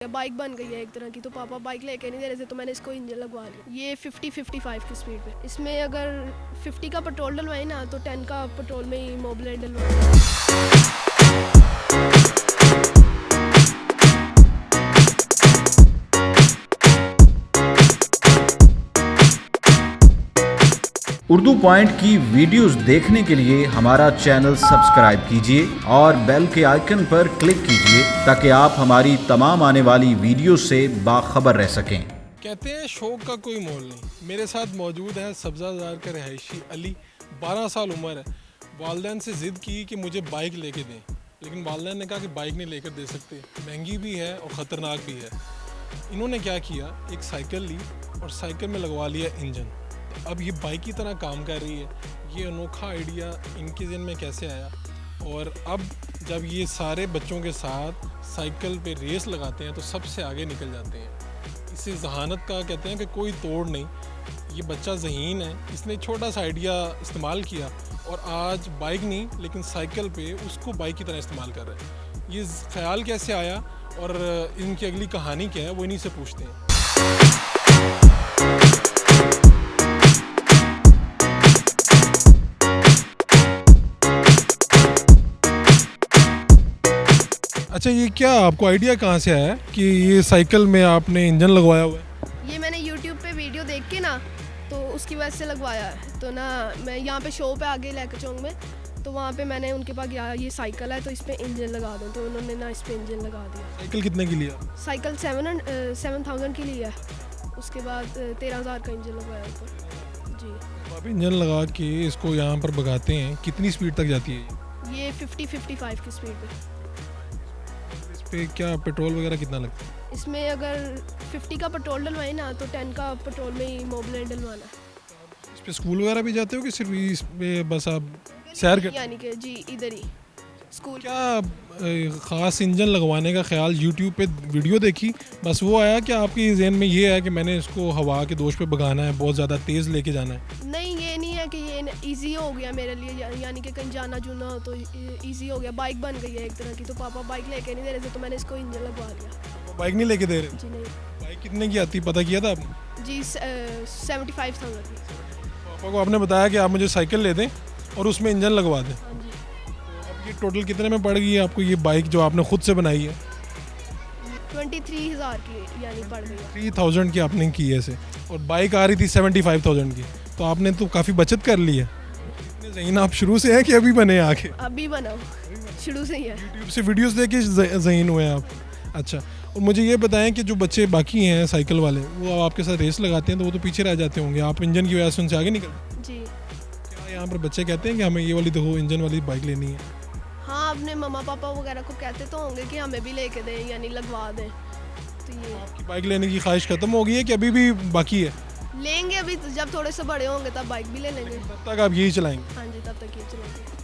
Bike बन गई है एक तरह की, तो पापा बाइक लेके नहीं दे रहे थे तो मैंने इसको इंजन लगवा लिया। ये 50-55 की स्पीड पे, इसमें अगर 50 का पेट्रोल डलवाए ना तो 10 का पेट्रोल में ही मोबिलेट डलवाए। उर्दू पॉइंट की वीडियोस देखने के लिए हमारा चैनल सब्सक्राइब कीजिए और बेल के आइकन पर क्लिक कीजिए ताकि आप हमारी तमाम आने वाली वीडियो से बाखबर रह सकें। कहते हैं शौक का कोई मोल नहीं। मेरे साथ मौजूद है सब्ज़ाज़ार का रहायशी अली, 12 साल उम्र है। वालिदैन से ज़िद की कि मुझे बाइक लेके दें, लेकिन वालिदैन ने कहा कि बाइक नहीं लेकर दे सकते, महंगी भी है और ख़तरनाक भी है। इन्होंने क्या किया, एक साइकिल ली और साइकिल में लगवा लिया इंजन। अब ये बाइक की तरह काम कर रही है। ये अनोखा आइडिया इनके ज़हन में कैसे आया, और अब जब ये सारे बच्चों के साथ साइकिल पे रेस लगाते हैं तो सबसे आगे निकल जाते हैं। इसे जहानत का कहते हैं कि कोई तोड़ नहीं। ये बच्चा ज़हीन है, इसने छोटा सा आइडिया इस्तेमाल किया और आज बाइक नहीं लेकिन साइकिल पे उसको बाइक की तरह इस्तेमाल कर रहा है। ये ख्याल कैसे आया और इनकी अगली कहानी क्या है वो इन्हीं से पूछते हैं। अच्छा, ये क्या आपको आइडिया कहाँ से आया कि ये साइकिल में आपने इंजन लगवाया हुआ है? ये मैंने यूट्यूब पे वीडियो देख के ना तो उसकी वजह से लगवाया है। तो ना मैं यहाँ पे शो पे आगे लेकर चौंक में, तो वहाँ पे मैंने उनके पास गया, ये साइकिल है तो इस पर इंजन लगा दो, तो उन्होंने ना इस पर इंजन लगा दिया। साइकिल कितने की लिया? साइकिल 7,000 की लिया। उसके बाद 13,000 का इंजन लगवाया ऊपर जी। आप इंजन लगा के इसको यहाँ पर भगाते हैं, कितनी स्पीड तक जाती है ये 50-55 की स्पीड पे। इस पे क्या पेट्रोल वगैरह कितना लगता है? इसमें अगर 50 का पेट्रोल डलवाए ना तो 10 का पेट्रोल में ही मोबिलेट डलवाना है। इस पे स्कूल वगैरह भी जाते हो कि सिर्फ इस पे बस आप सैर करते? यानी कि जी इधर ही स्कूल। क्या ख़ास इंजन लगवाने का ख्याल यूट्यूब पे वीडियो देखी बस वो आया कि आपके जहन में ये है कि मैंने इसको हवा के दोष पे भगाना है, बहुत ज़्यादा तेज़ लेके जाना है? नहीं, ये नहीं है कि ये इजी हो गया मेरे लिए, यानी कि कहीं जाना जुना हो तो इजी हो गया। बाइक बन गई है एक तरह की, तो पापा बाइक लेके नहीं दे रहे थे तो मैंने इसको इंजन लगवा लिया। बाइक नहीं लेके दे रहे? जी नहीं। बाइक कितने की आती पता किया था आपने? जी 75,000 की। पापा को आपने बताया कि आप मुझे साइकिल ले दें और उसमें इंजन लगवा दें। हाँ जी। अब ये टोटल कितने में पड़ गई है आपको ये बाइक जो आपने खुद से बनाई है? 23,000 की यानी पड़ गई है। 3,000 की आपने की है इसे, और बाइक आ रही थी 75,000 की, तो आपने तो काफ़ी बचत कर ली है। इतने ज़हीन आप शुरू से हैं कि अभी बने आके? अभी बनाओ, शुरू से ही है। यूट्यूब से वीडियोस देख के ज़हीन हुए हैं आप? अच्छा, और मुझे ये बताएं कि जो बच्चे बाकी हैं साइकिल वाले, वो आपके साथ रेस लगाते हैं तो वो तो पीछे रह जाते होंगे, आप इंजन की वजह से उनसे आगे निकल? जी। क्या यहाँ पर बच्चे कहते हैं कि हमें ये वाली देखो इंजन वाली बाइक लेनी है? हाँ, अपने मम्मा पापा वगैरह को कहते तो होंगे कि हमें भी लेके दें यानी लगवा दें। तो ये आपकी बाइक लेने की ख्वाहिश ख़त्म हो गई है कि अभी भी बाकी है? लेंगे, अभी जब थोड़े से बड़े होंगे तब बाइक भी ले लेंगे। तब तक आप यही चलाएंगे? हाँ जी, तब तक ये चलेंगे।